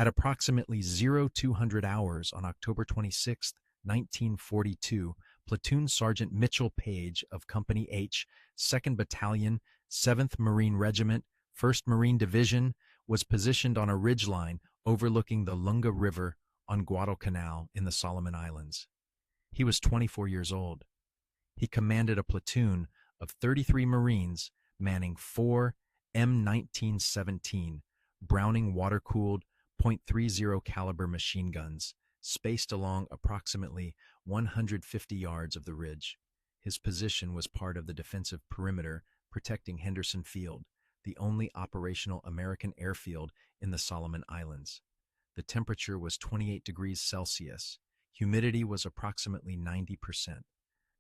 At approximately 0200 hours on October 26, 1942, Platoon Sergeant Mitchell Paige of Company H, 2nd Battalion, 7th Marine Regiment, 1st Marine Division, was positioned on a ridgeline overlooking the Lunga River on Guadalcanal in the Solomon Islands. He was 24 years old. He commanded a platoon of 33 Marines manning 4 M1917 Browning water-cooled .30 caliber machine guns spaced along approximately 150 yards of the ridge. His position was part of the defensive perimeter protecting Henderson Field, the only operational American airfield in the Solomon Islands. The temperature was 28 degrees Celsius. Humidity was approximately 90%.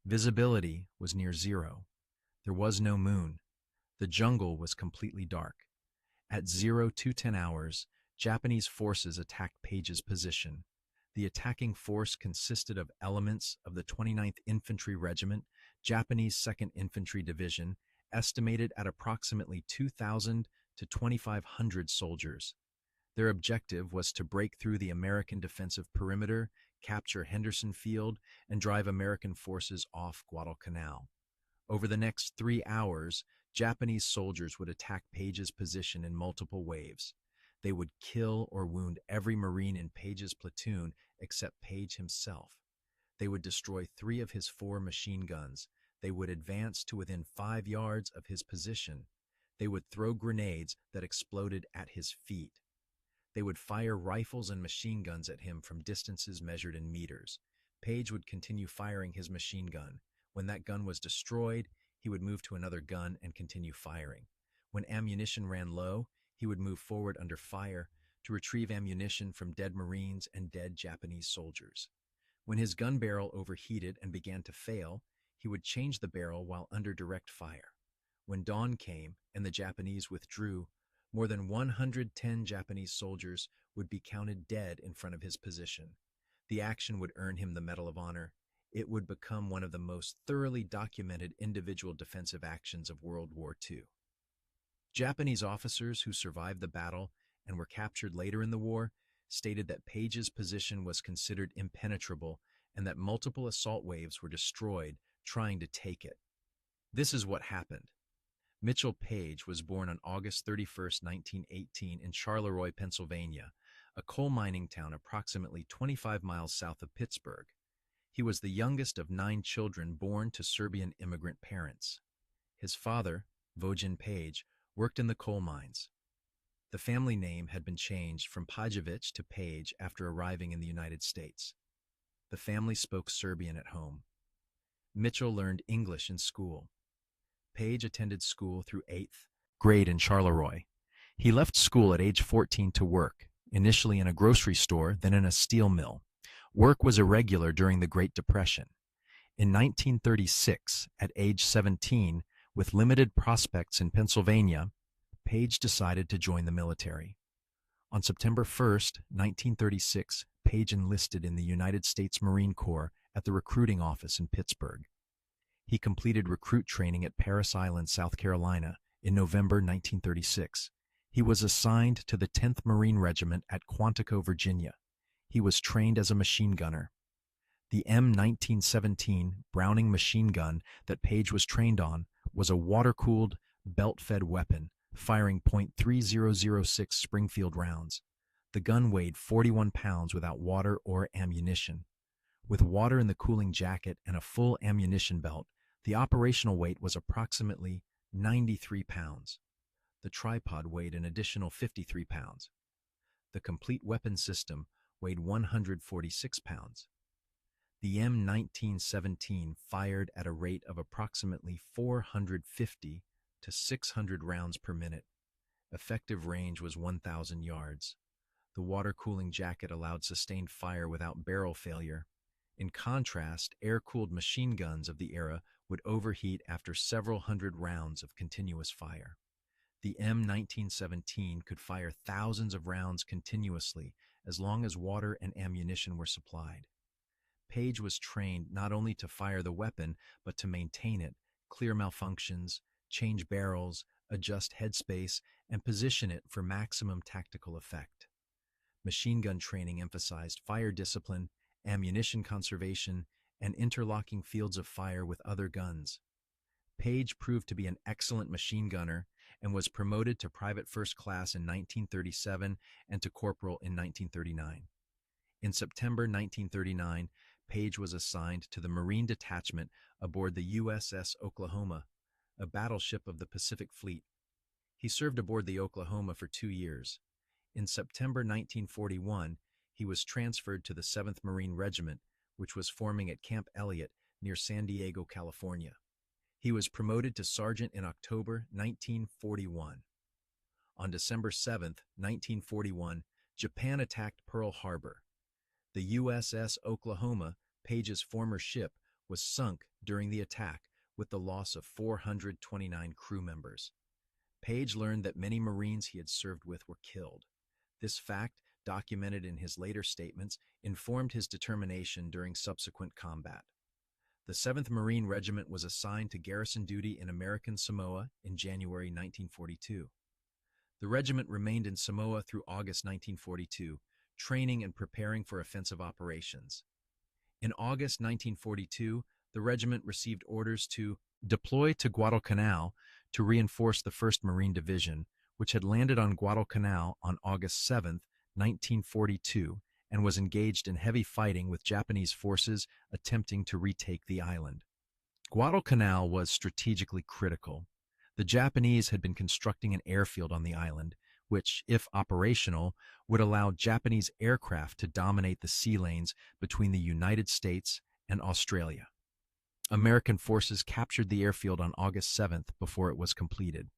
Visibility was near zero. There was no moon. The jungle was completely dark. At 0210 hours, Japanese forces attacked Paige's position. The attacking force consisted of elements of the 29th Infantry Regiment, Japanese 2nd Infantry Division, estimated at approximately 2,000 to 2,500 soldiers. Their objective was to break through the American defensive perimeter, capture Henderson Field, and drive American forces off Guadalcanal. Over the next 3 hours, Japanese soldiers would attack Paige's position in multiple waves. They would kill or wound every Marine in Paige's platoon except Paige himself. They would destroy 3 of his 4 machine guns. They would advance to within 5 yards of his position. They would throw grenades that exploded at his feet. They would fire rifles and machine guns at him from distances measured in meters. Paige would continue firing his machine gun. When that gun was destroyed, he would move to another gun and continue firing. When ammunition ran low, he would move forward under fire to retrieve ammunition from dead Marines and dead Japanese soldiers. When his gun barrel overheated and began to fail, he would change the barrel while under direct fire. When dawn came and the Japanese withdrew, more than 110 Japanese soldiers would be counted dead in front of his position. The action would earn him the Medal of Honor. It would become one of the most thoroughly documented individual defensive actions of World War II. Japanese officers who survived the battle and were captured later in the war stated that Paige's position was considered impenetrable and that multiple assault waves were destroyed trying to take it. This is what happened. Mitchell Paige was born on August 31, 1918 in Charleroi, Pennsylvania, a coal mining town approximately 25 miles south of Pittsburgh. He was the youngest of 9 children born to Serbian immigrant parents. His father, Vojan Paige, worked in the coal mines. The family name had been changed from Pajovic to Paige after arriving in the United States. The family spoke Serbian at home. Mitchell learned English in school. Paige attended school through 8th grade in Charleroi. He left school at age 14 to work, initially in a grocery store, then in a steel mill. Work was irregular during the Great Depression. In 1936, at age 17, with limited prospects in Pennsylvania, Paige decided to join the military. On September 1, 1936, Paige enlisted in the United States Marine Corps at the recruiting office in Pittsburgh. He completed recruit training at Parris Island, South Carolina, in November 1936. He was assigned to the 10th Marine Regiment at Quantico, Virginia. He was trained as a machine gunner. The M1917 Browning machine gun that Paige was trained on was a water-cooled, belt-fed weapon, firing .3006 Springfield rounds. The gun weighed 41 pounds without water or ammunition. With water in the cooling jacket and a full ammunition belt, the operational weight was approximately 93 pounds. The tripod weighed an additional 53 pounds. The complete weapon system weighed 146 pounds. The M1917 fired at a rate of approximately 450 to 600 rounds per minute. Effective range was 1,000 yards. The water cooling jacket allowed sustained fire without barrel failure. In contrast, air-cooled machine guns of the era would overheat after several hundred rounds of continuous fire. The M1917 could fire thousands of rounds continuously as long as water and ammunition were supplied. Paige was trained not only to fire the weapon, but to maintain it, clear malfunctions, change barrels, adjust headspace, and position it for maximum tactical effect. Machine gun training emphasized fire discipline, ammunition conservation, and interlocking fields of fire with other guns. Paige proved to be an excellent machine gunner and was promoted to private first class in 1937 and to corporal in 1939. In September 1939, Paige was assigned to the Marine Detachment aboard the USS Oklahoma, a battleship of the Pacific Fleet. He served aboard the Oklahoma for 2 years. In September 1941, he was transferred to the 7th Marine Regiment, which was forming at Camp Elliott near San Diego, California. He was promoted to sergeant in October 1941. On December 7, 1941, Japan attacked Pearl Harbor. The USS Oklahoma, Paige's former ship, was sunk during the attack with the loss of 429 crew members. Paige learned that many Marines he had served with were killed. This fact, documented in his later statements, informed his determination during subsequent combat. The 7th Marine Regiment was assigned to garrison duty in American Samoa in January 1942. The regiment remained in Samoa through August 1942, training and preparing for offensive operations. In August 1942, the regiment received orders to deploy to Guadalcanal to reinforce the 1st Marine Division, which had landed on Guadalcanal on August 7, 1942, and was engaged in heavy fighting with Japanese forces attempting to retake the island. Guadalcanal was strategically critical. The Japanese had been constructing an airfield on the island, which, if operational, would allow Japanese aircraft to dominate the sea lanes between the United States and Australia. American forces captured the airfield on August 7th before it was completed.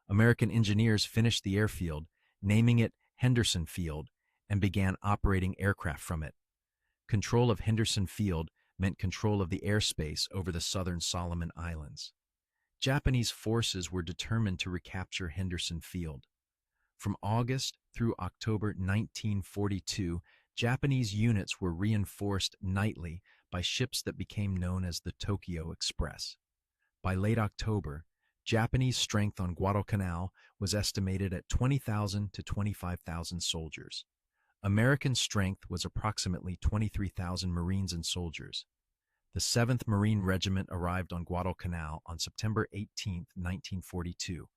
American engineers finished the airfield, naming it Henderson Field, and began operating aircraft from it. Control of Henderson Field meant control of the airspace over the southern Solomon Islands. Japanese forces were determined to recapture Henderson Field. From August through October 1942, Japanese units were reinforced nightly by ships that became known as the Tokyo Express. By late October, Japanese strength on Guadalcanal was estimated at 20,000 to 25,000 soldiers. American strength was approximately 23,000 Marines and soldiers. The 7th Marine Regiment arrived on Guadalcanal on September 18, 1942.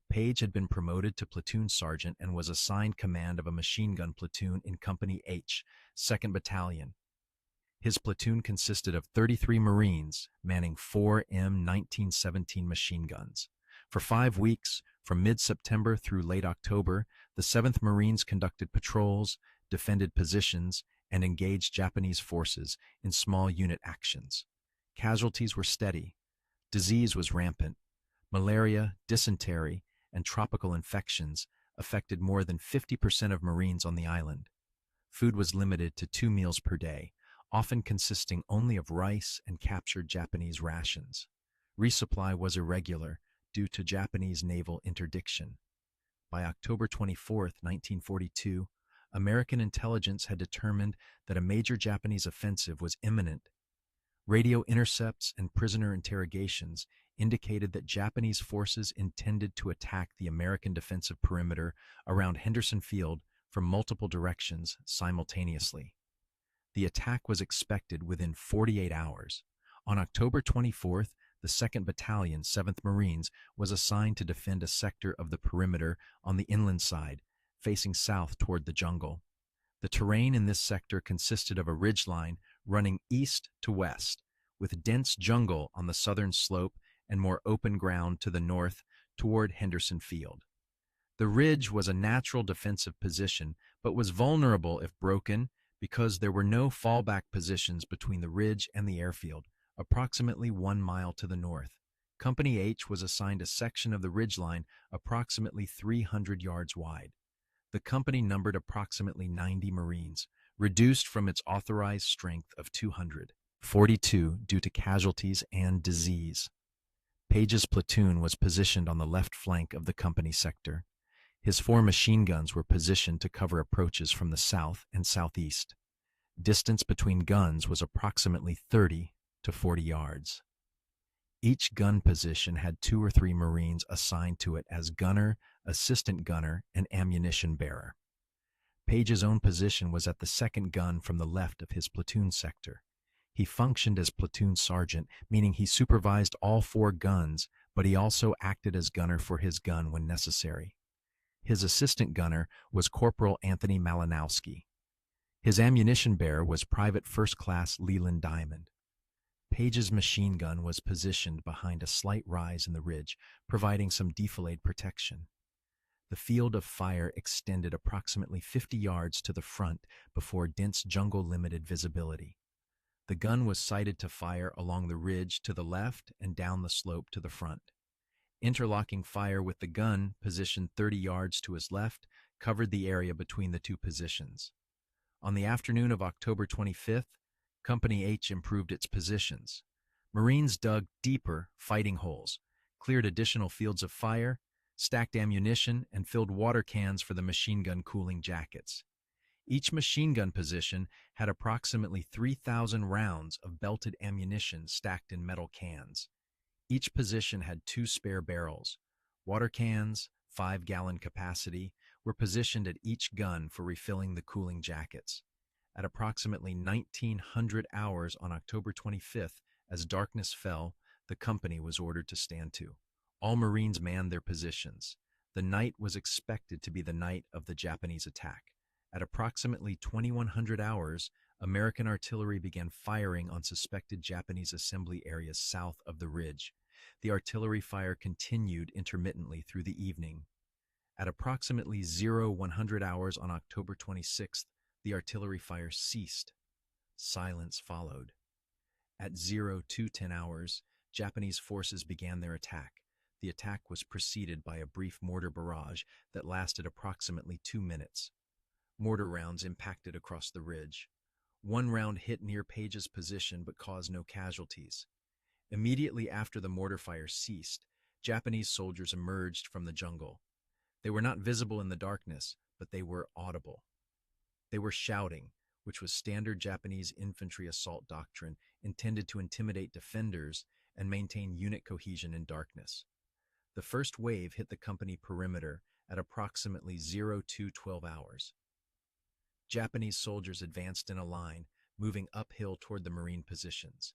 Paige had been promoted to platoon sergeant and was assigned command of a machine gun platoon in Company H, 2nd Battalion. His platoon consisted of 33 Marines manning 4 M1917 machine guns. For 5 weeks, from mid-September through late October, the 7th Marines conducted patrols, defended positions, and engaged Japanese forces in small unit actions. Casualties were steady. Disease was rampant. Malaria, dysentery, and tropical infections affected more than 50% of Marines on the island. Food was limited to 2 meals per day, often consisting only of rice and captured Japanese rations. Resupply was irregular due to Japanese naval interdiction. By October 24, 1942, American intelligence had determined that a major Japanese offensive was imminent. Radio intercepts and prisoner interrogations indicated that Japanese forces intended to attack the American defensive perimeter around Henderson Field from multiple directions simultaneously. The attack was expected within 48 hours. On October 24th, the 2nd Battalion, 7th Marines, was assigned to defend a sector of the perimeter on the inland side, facing south toward the jungle. The terrain in this sector consisted of a ridgeline running east to west, with dense jungle on the southern slope and more open ground to the north toward Henderson Field. The ridge was a natural defensive position, but was vulnerable if broken because there were no fallback positions between the ridge and the airfield, approximately 1 mile to the north. Company H was assigned a section of the ridgeline approximately 300 yards wide. The company numbered approximately 90 Marines, reduced from its authorized strength of 242 due to casualties and disease. Paige's platoon was positioned on the left flank of the company sector. His 4 machine guns were positioned to cover approaches from the south and southeast. Distance between guns was approximately 30 to 40 yards. Each gun position had 2 or 3 Marines assigned to it as gunner, assistant gunner, and ammunition bearer. Page's own position was at the second gun from the left of his platoon sector. He functioned as platoon sergeant, meaning he supervised all 4 guns, but he also acted as gunner for his gun when necessary. His assistant gunner was Corporal Anthony Malinowski. His ammunition bearer was Private First Class Leland Diamond. Page's machine gun was positioned behind a slight rise in the ridge, providing some defilade protection. The field of fire extended approximately 50 yards to the front before dense jungle limited visibility. The gun was sighted to fire along the ridge to the left and down the slope to the front. Interlocking fire with the gun, positioned 30 yards to his left, covered the area between the 2 positions. On the afternoon of October 25th, Company H improved its positions. Marines dug deeper fighting holes, cleared additional fields of fire, stacked ammunition, and filled water cans for the machine gun cooling jackets. Each machine gun position had approximately 3,000 rounds of belted ammunition stacked in metal cans. Each position had 2 spare barrels. Water cans, 5-gallon capacity, were positioned at each gun for refilling the cooling jackets. At approximately 1900 hours on October 25th, as darkness fell, the company was ordered to stand to. All Marines manned their positions. The night was expected to be the night of the Japanese attack. At approximately 2100 hours, American artillery began firing on suspected Japanese assembly areas south of the ridge. The artillery fire continued intermittently through the evening. At approximately 0100 hours on October 26th, the artillery fire ceased. Silence followed. At 0210 hours, Japanese forces began their attack. The attack was preceded by a brief mortar barrage that lasted approximately 2 minutes. Mortar rounds impacted across the ridge. 1 round hit near Page's position but caused no casualties. Immediately after the mortar fire ceased, Japanese soldiers emerged from the jungle. They were not visible in the darkness, but they were audible. They were shouting, which was standard Japanese infantry assault doctrine intended to intimidate defenders and maintain unit cohesion in darkness. The first wave hit the company perimeter at approximately 0212 hours. Japanese soldiers advanced in a line, moving uphill toward the Marine positions.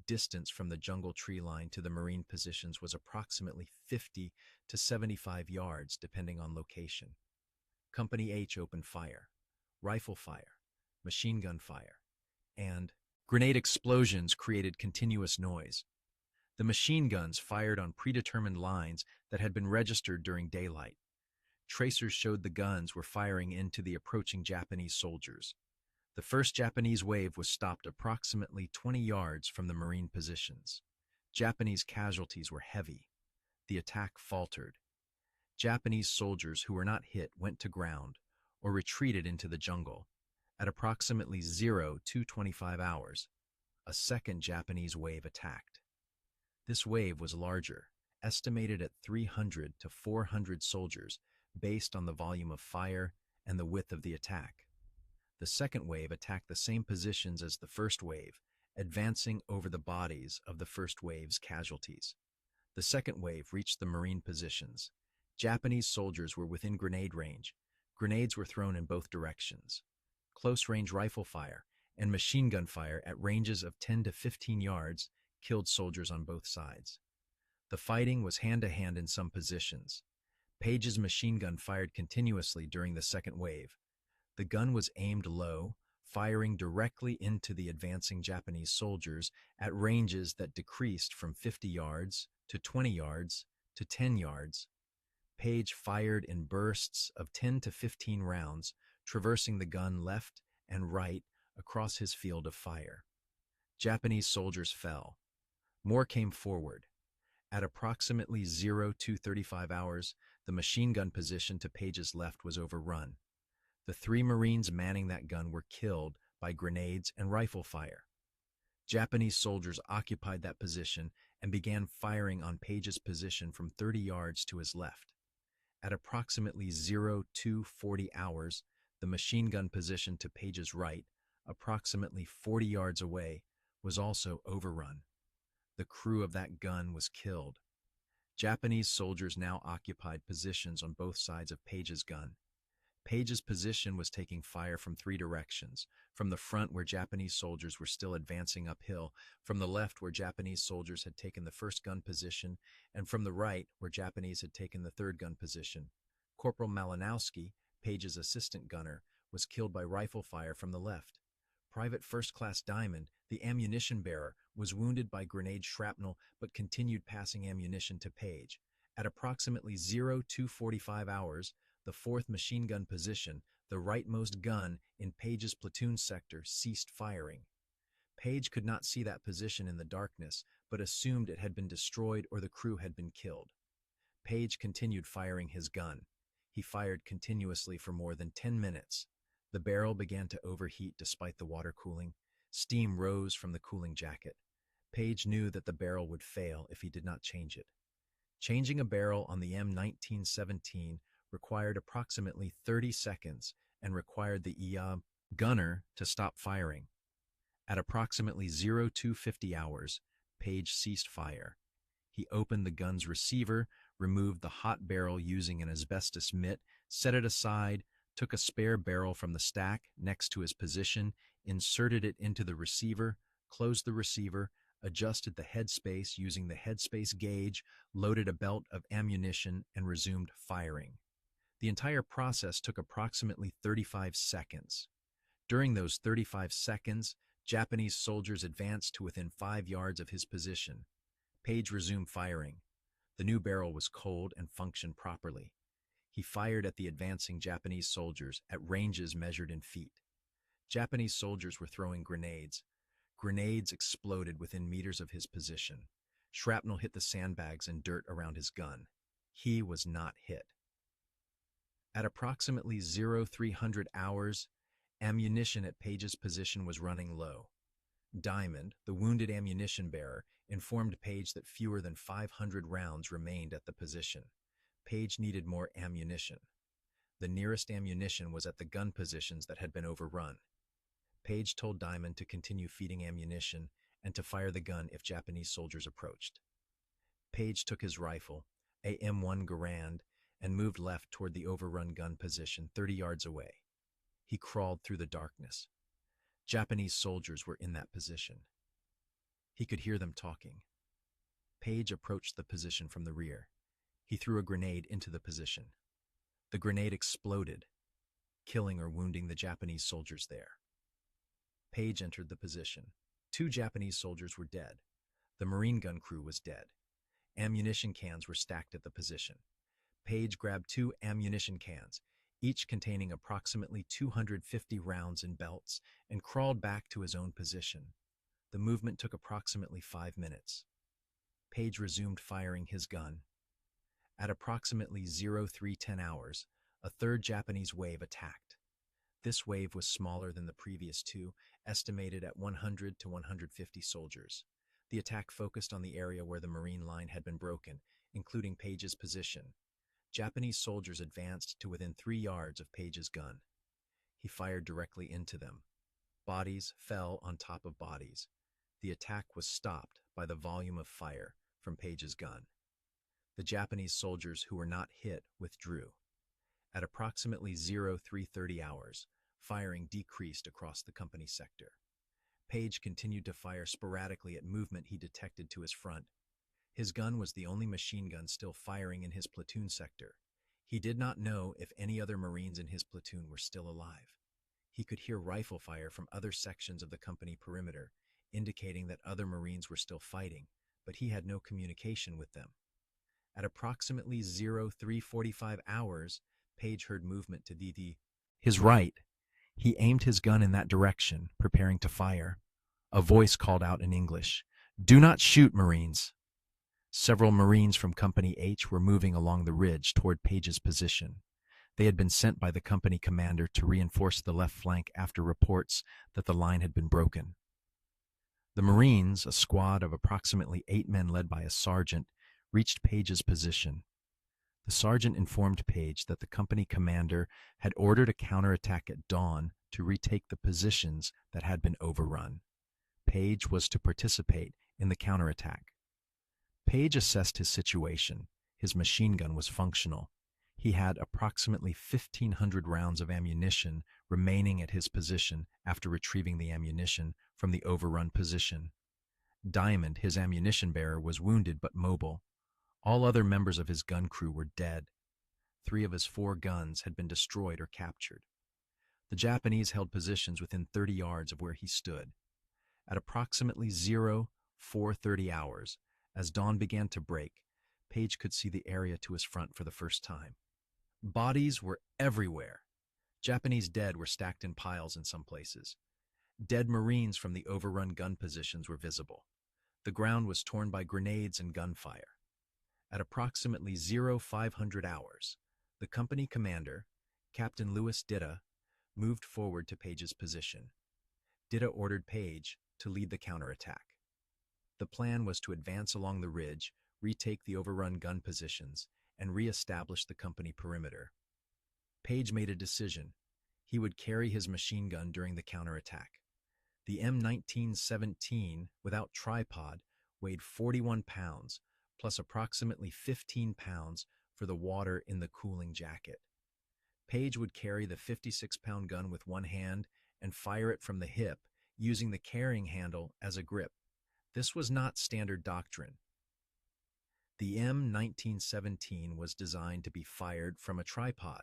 Distance from the jungle tree line to the Marine positions was approximately 50 to 75 yards, depending on location. Company H opened fire. Rifle fire, machine gun fire, and grenade explosions created continuous noise. The machine guns fired on predetermined lines that had been registered during daylight. Tracers showed the guns were firing into the approaching Japanese soldiers. The first Japanese wave was stopped approximately 20 yards from the Marine positions. Japanese casualties were heavy. The attack faltered. Japanese soldiers who were not hit went to ground or retreated into the jungle. At approximately 0225 hours, a second Japanese wave attacked. This wave was larger, estimated at 300 to 400 soldiers based on the volume of fire and the width of the attack. The second wave attacked the same positions as the first wave, advancing over the bodies of the first wave's casualties. The second wave reached the Marine positions. Japanese soldiers were within grenade range. Grenades were thrown in both directions. Close-range rifle fire and machine gun fire at ranges of 10 to 15 yards killed soldiers on both sides. The fighting was hand-to-hand in some positions. Page's machine gun fired continuously during the second wave. The gun was aimed low, firing directly into the advancing Japanese soldiers at ranges that decreased from 50 yards to 20 yards to 10 yards. Paige fired in bursts of 10 to 15 rounds, traversing the gun left and right across his field of fire. Japanese soldiers fell. More came forward. At approximately 0235 hours, the machine gun position to Page's left was overrun. The 3 Marines manning that gun were killed by grenades and rifle fire. Japanese soldiers occupied that position and began firing on Page's position from 30 yards to his left. At approximately 0240 hours, the machine gun position to Page's right, approximately 40 yards away, was also overrun. The crew of that gun was killed. Japanese soldiers now occupied positions on both sides of Page's gun. Page's position was taking fire from three directions: from the front, where Japanese soldiers were still advancing uphill; from the left, where Japanese soldiers had taken the first gun position; and from the right, where Japanese had taken the third gun position. Corporal Malinowski, Page's assistant gunner, was killed by rifle fire from the left. Private First Class Diamond, the ammunition bearer, was wounded by grenade shrapnel but continued passing ammunition to Page. At approximately 02:45 hours, the 4th machine gun position, the rightmost gun in Page's platoon sector, ceased firing. Page could not see that position in the darkness, but assumed it had been destroyed or the crew had been killed. Page continued firing his gun. He fired continuously for more than 10 minutes. The barrel began to overheat despite the water cooling. Steam rose from the cooling jacket. Page knew that the barrel would fail if he did not change it. Changing a barrel on the M1917 required approximately 30 seconds and required the gunner to stop firing. At approximately 02:50 hours, Page ceased fire. He opened the gun's receiver, removed the hot barrel using an asbestos mitt, set it aside, took a spare barrel from the stack next to his position, inserted it into the receiver, closed the receiver, adjusted the headspace using the headspace gauge, loaded a belt of ammunition, and resumed firing. The entire process took approximately 35 seconds. During those 35 seconds, Japanese soldiers advanced to within 5 yards of his position. Page resumed firing. The new barrel was cold and functioned properly. He fired at the advancing Japanese soldiers at ranges measured in feet. Japanese soldiers were throwing grenades. Grenades exploded within meters of his position. Shrapnel hit the sandbags and dirt around his gun. He was not hit. At approximately 0300 hours, ammunition at Page's position was running low. Diamond, the wounded ammunition bearer, informed Page that fewer than 500 rounds remained at the position. Page needed more ammunition. The nearest ammunition was at the gun positions that had been overrun. Page told Diamond to continue feeding ammunition and to fire the gun if Japanese soldiers approached. Page took his rifle, a M1 Garand, and moved left toward the overrun gun position 30 yards away. He crawled through the darkness. Japanese soldiers were in that position. He could hear them talking. Page approached the position from the rear. He threw a grenade into the position. The grenade exploded, killing or wounding the Japanese soldiers there. Page entered the position. 2 Japanese soldiers were dead. The marine gun crew was dead. Ammunition cans were stacked at the position. Page grabbed 2 ammunition cans, each containing approximately 250 rounds in belts, and crawled back to his own position. The movement took approximately 5 minutes. Page resumed firing his gun. At approximately 0310 hours, a third Japanese wave attacked. This wave was smaller than the previous 2, estimated at 100 to 150 soldiers. The attack focused on the area where the marine line had been broken, including Page's position. Japanese soldiers advanced to within 3 yards of Page's gun. He fired directly into them. Bodies fell on top of bodies. The attack was stopped by the volume of fire from Page's gun. The Japanese soldiers who were not hit withdrew. At approximately 0330 hours, firing decreased across the company sector. Page continued to fire sporadically at movement he detected to his front. His gun was the only machine gun still firing in his platoon sector. He did not know if any other Marines in his platoon were still alive. He could hear rifle fire from other sections of the company perimeter, indicating that other Marines were still fighting, but he had no communication with them. At approximately 0345 hours, Page heard movement to his right. He aimed his gun in that direction, preparing to fire. A voice called out in English, "Do not shoot, Marines." Several Marines from Company H were moving along the ridge toward Page's position. They had been sent by the company commander to reinforce the left flank after reports that the line had been broken. The Marines, a squad of approximately 8 men led by a sergeant, reached Page's position. The sergeant informed Page that the company commander had ordered a counterattack at dawn to retake the positions that had been overrun. Page was to participate in the counterattack. Page assessed his situation. His machine gun was functional. He had approximately 1,500 rounds of ammunition remaining at his position after retrieving the ammunition from the overrun position. Diamond, his ammunition bearer, was wounded but mobile. All other members of his gun crew were dead. 3 of his 4 guns had been destroyed or captured. The Japanese held positions within 30 yards of where he stood. At approximately 0430 hours, as dawn began to break, Paige could see the area to his front for the first time. Bodies were everywhere. Japanese dead were stacked in piles in some places. Dead Marines from the overrun gun positions were visible. The ground was torn by grenades and gunfire. At approximately 0500 hours, the company commander, Captain Louis Ditta, moved forward to Paige's position. Ditta ordered Paige to lead the counterattack. The plan was to advance along the ridge, retake the overrun gun positions, and re-establish the company perimeter. Paige made a decision. He would carry his machine gun during the counterattack. The M1917, without tripod, weighed 41 pounds, plus approximately 15 pounds for the water in the cooling jacket. Paige would carry the 56-pound gun with one hand and fire it from the hip, using the carrying handle as a grip. This was not standard doctrine. The M1917 was designed to be fired from a tripod,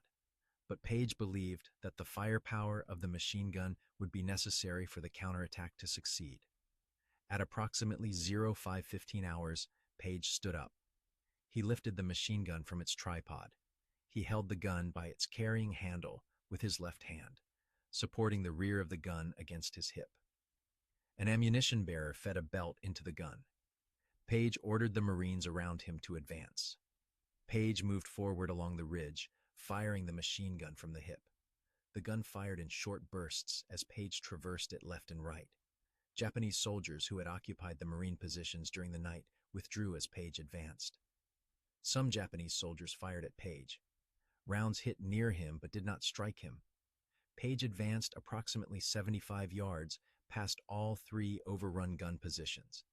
but Paige believed that the firepower of the machine gun would be necessary for the counterattack to succeed. At approximately 0515 hours, Paige stood up. He lifted the machine gun from its tripod. He held the gun by its carrying handle with his left hand, supporting the rear of the gun against his hip. An ammunition bearer fed a belt into the gun. Paige ordered the Marines around him to advance. Paige moved forward along the ridge, firing the machine gun from the hip. The gun fired in short bursts as Paige traversed it left and right. Japanese soldiers who had occupied the Marine positions during the night withdrew as Paige advanced. Some Japanese soldiers fired at Paige. Rounds hit near him but did not strike him. Paige advanced approximately 75 yards past all 3 overrun gun positions.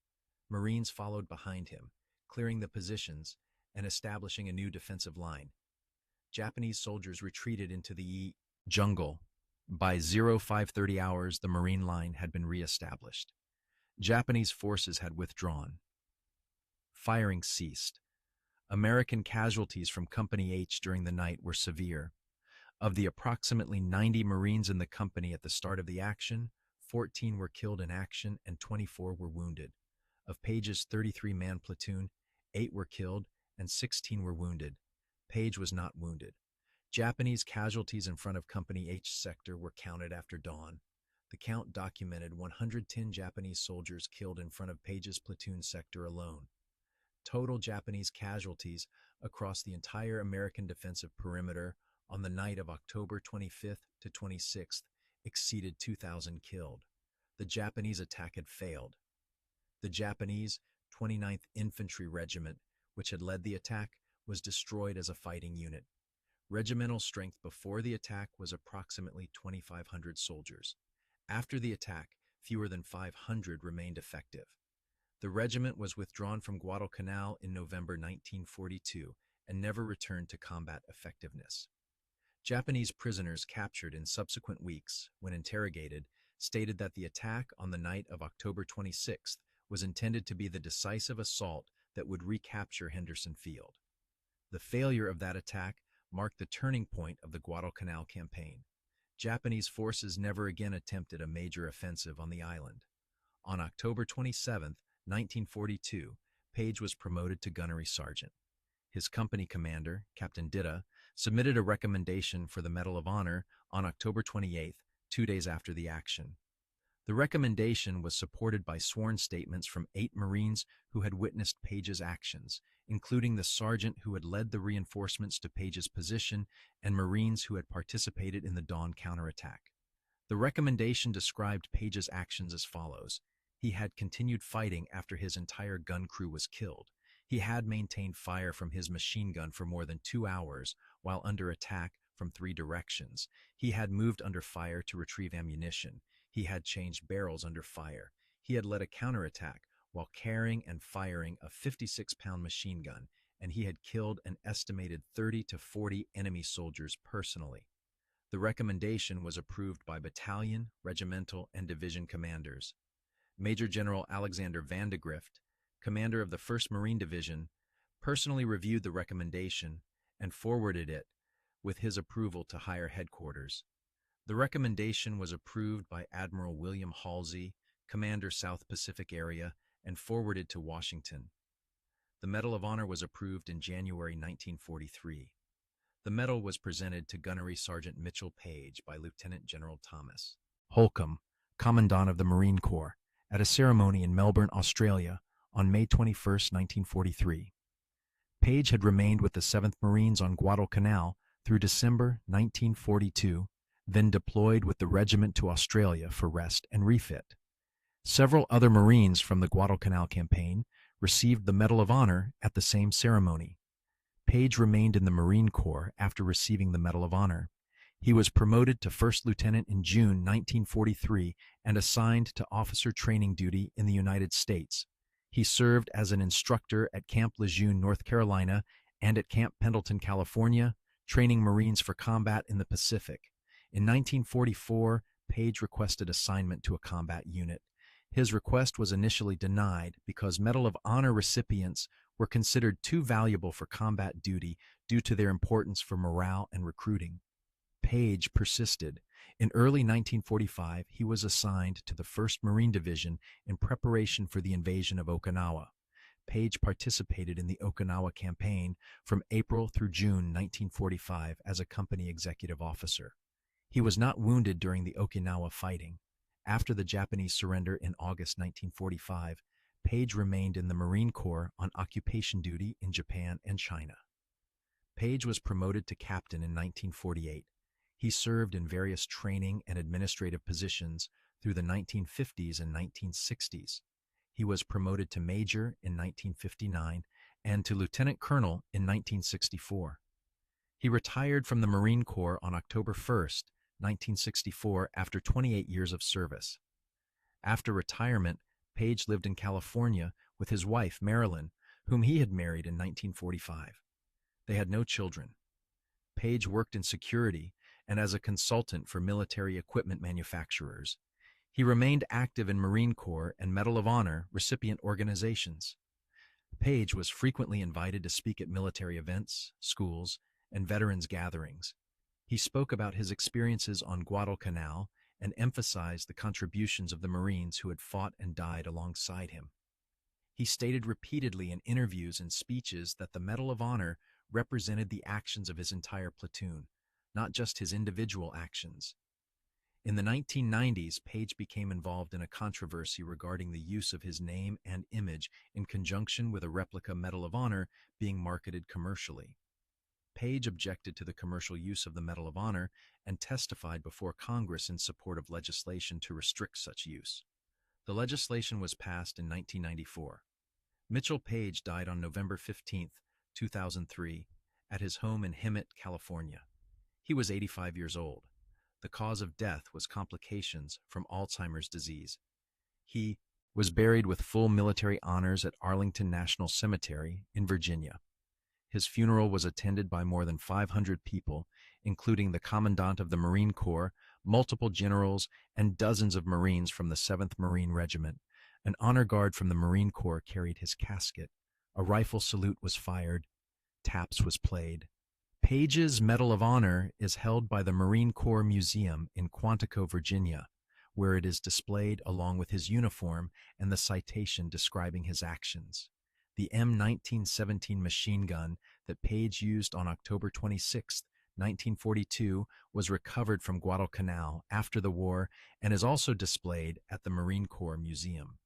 Marines followed behind him, clearing the positions and establishing a new defensive line. Japanese soldiers retreated into the jungle. By 0530 hours, the Marine line had been re-established. Japanese forces had withdrawn. Firing ceased. American casualties from Company H during the night were severe. Of the approximately 90 Marines in the company at the start of the action, 14 were killed in action and 24 were wounded. Of Paige's 33-man platoon, 8 were killed and 16 were wounded. Paige was not wounded. Japanese casualties in front of Company H sector were counted after dawn. The count documented 110 Japanese soldiers killed in front of Paige's platoon sector alone. Total Japanese casualties across the entire American defensive perimeter on the night of October 25th to 26th exceeded 2,000 killed. The Japanese attack had failed. The Japanese 29th Infantry Regiment, which had led the attack, was destroyed as a fighting unit. Regimental strength before the attack was approximately 2,500 soldiers. After the attack, fewer than 500 remained effective. The regiment was withdrawn from Guadalcanal in November 1942 and never returned to combat effectiveness. Japanese prisoners captured in subsequent weeks, when interrogated, stated that the attack on the night of October 26th was intended to be the decisive assault that would recapture Henderson Field. The failure of that attack marked the turning point of the Guadalcanal campaign. Japanese forces never again attempted a major offensive on the island. On October 27, 1942, Paige was promoted to gunnery sergeant. His company commander, Captain Ditta, submitted a recommendation for the Medal of Honor on October 28, 2 days after the action. The recommendation was supported by sworn statements from 8 Marines who had witnessed Paige's actions, including the sergeant who had led the reinforcements to Paige's position and Marines who had participated in the dawn counterattack. The recommendation described Paige's actions as follows. He had continued fighting after his entire gun crew was killed. He had maintained fire from his machine gun for more than 2 hours while under attack from 3 directions. He had moved under fire to retrieve ammunition. He had changed barrels under fire. He had led a counterattack while carrying and firing a 56-pound machine gun, and he had killed an estimated 30 to 40 enemy soldiers personally. The recommendation was approved by battalion, regimental, and division commanders. Major General Alexander Vandegrift, commander of the 1st Marine Division, personally reviewed the recommendation and forwarded it with his approval to higher headquarters. The recommendation was approved by Admiral William Halsey, Commander South Pacific Area, and forwarded to Washington. The Medal of Honor was approved in January 1943. The medal was presented to Gunnery Sergeant Mitchell Paige by Lieutenant General Thomas Holcomb, Commandant of the Marine Corps, at a ceremony in Melbourne, Australia, on May 21, 1943. Paige had remained with the 7th Marines on Guadalcanal through December 1942, then deployed with the regiment to Australia for rest and refit. Several other Marines from the Guadalcanal campaign received the Medal of Honor at the same ceremony. Paige remained in the Marine Corps after receiving the Medal of Honor. He was promoted to First Lieutenant in June 1943 and assigned to officer training duty in the United States. He served as an instructor at Camp Lejeune, North Carolina, and at Camp Pendleton, California, training Marines for combat in the Pacific. In 1944, Paige requested assignment to a combat unit. His request was initially denied because Medal of Honor recipients were considered too valuable for combat duty due to their importance for morale and recruiting. Paige persisted. In early 1945, he was assigned to the 1st Marine Division in preparation for the invasion of Okinawa. Paige participated in the Okinawa campaign from April through June 1945 as a company executive officer. He was not wounded during the Okinawa fighting. After the Japanese surrender in August 1945, Paige remained in the Marine Corps on occupation duty in Japan and China. Paige was promoted to captain in 1948. He served in various training and administrative positions through the 1950s and 1960s. He was promoted to major in 1959 and to lieutenant colonel in 1964. He retired from the Marine Corps on October 1st, 1964, after 28 years of service. After retirement, Paige lived in California with his wife, Marilyn, whom he had married in 1945. They had no children. Paige worked in security and as a consultant for military equipment manufacturers. He remained active in Marine Corps and Medal of Honor recipient organizations. Paige was frequently invited to speak at military events, schools, and veterans gatherings. He spoke about his experiences on Guadalcanal and emphasized the contributions of the Marines who had fought and died alongside him. He stated repeatedly in interviews and speeches that the Medal of Honor represented the actions of his entire platoon, not just his individual actions. In the 1990s, Paige became involved in a controversy regarding the use of his name and image in conjunction with a replica Medal of Honor being marketed commercially. Paige objected to the commercial use of the Medal of Honor and testified before Congress in support of legislation to restrict such use. The legislation was passed in 1994. Mitchell Paige died on November 15, 2003, at his home in Hemet, California. He was 85 years old. The cause of death was complications from Alzheimer's disease. He was buried with full military honors at Arlington National Cemetery in Virginia. His funeral was attended by more than 500 people, including the Commandant of the Marine Corps, multiple generals, and dozens of Marines from the 7th Marine Regiment. An honor guard from the Marine Corps carried his casket. A rifle salute was fired. Taps was played. Paige's Medal of Honor is held by the Marine Corps Museum in Quantico, Virginia, where it is displayed along with his uniform and the citation describing his actions. The M1917 machine gun that Paige used on October 26, 1942, was recovered from Guadalcanal after the war and is also displayed at the Marine Corps Museum.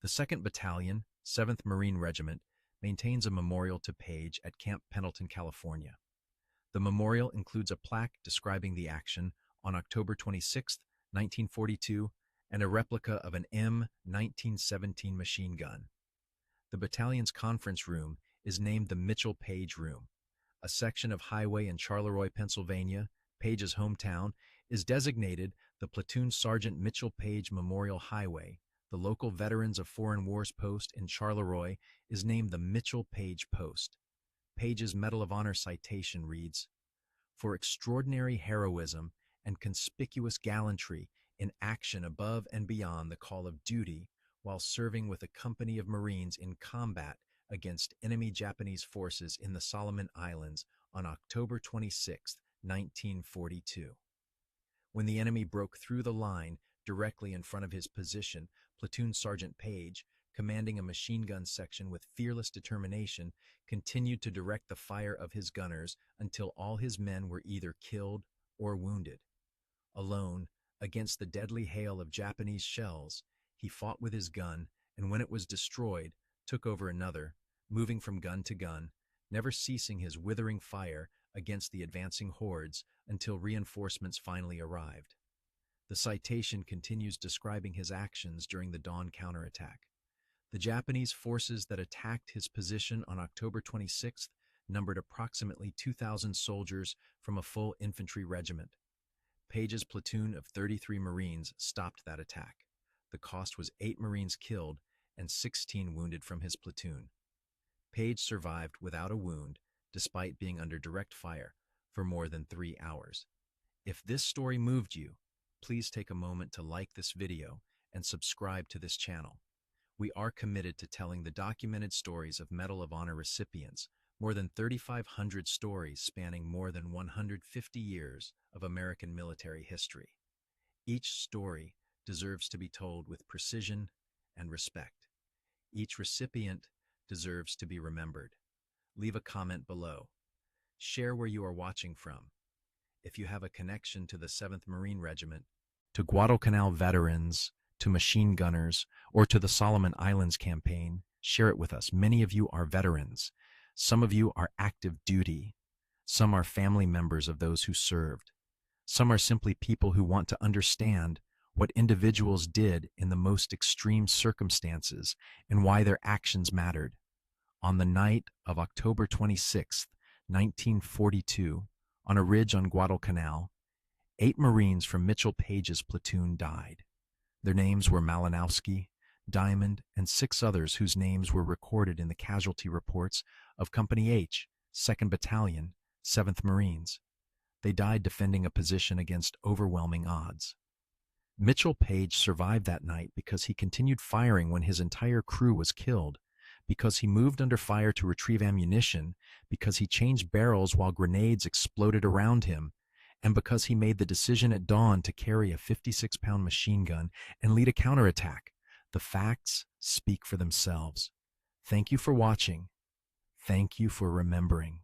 The 2nd Battalion, 7th Marine Regiment, maintains a memorial to Paige at Camp Pendleton, California. The memorial includes a plaque describing the action on October 26, 1942, and a replica of an M1917 machine gun. The battalion's conference room is named the Mitchell Paige Room. A section of highway in Charleroi, Pennsylvania, Paige's hometown, is designated the Platoon Sergeant Mitchell Paige Memorial Highway. The local Veterans of Foreign Wars post in Charleroi is named the Mitchell Paige Post. Paige's Medal of Honor citation reads, "For extraordinary heroism and conspicuous gallantry in action above and beyond the call of duty while serving with a company of Marines in combat against enemy Japanese forces in the Solomon Islands on October 26, 1942. When the enemy broke through the line directly in front of his position, Platoon Sergeant Paige, commanding a machine gun section with fearless determination, continued to direct the fire of his gunners until all his men were either killed or wounded. Alone, against the deadly hail of Japanese shells, he fought with his gun, and when it was destroyed, took over another, moving from gun to gun, never ceasing his withering fire against the advancing hordes until reinforcements finally arrived." The citation continues describing his actions during the dawn counterattack. The Japanese forces that attacked his position on October 26th numbered approximately 2,000 soldiers from a full infantry regiment. Paige's platoon of 33 Marines stopped that attack. The cost was 8 Marines killed and 16 wounded from his platoon. Paige survived without a wound, despite being under direct fire for more than 3 hours. If this story moved you, please take a moment to like this video and subscribe to this channel. We are committed to telling the documented stories of Medal of Honor recipients, more than 3,500 stories spanning more than 150 years of American military history. Each story deserves to be told with precision and respect. Each recipient deserves to be remembered. Leave a comment below. Share where you are watching from. If you have a connection to the 7th Marine Regiment, to Guadalcanal veterans, to machine gunners, or to the Solomon Islands campaign, share it with us. Many of you are veterans. Some of you are active duty. Some are family members of those who served. Some are simply people who want to understand what individuals did in the most extreme circumstances and why their actions mattered. On the night of October 26, 1942, on a ridge on Guadalcanal, 8 Marines from Mitchell Paige's platoon died. Their names were Malinowski, Diamond, and 6 others whose names were recorded in the casualty reports of Company H, 2nd Battalion, 7th Marines. They died defending a position against overwhelming odds. Mitchell Paige survived that night because he continued firing when his entire crew was killed, because he moved under fire to retrieve ammunition, because he changed barrels while grenades exploded around him, and because he made the decision at dawn to carry a 56-pound machine gun and lead a counterattack. The facts speak for themselves. Thank you for watching. Thank you for remembering.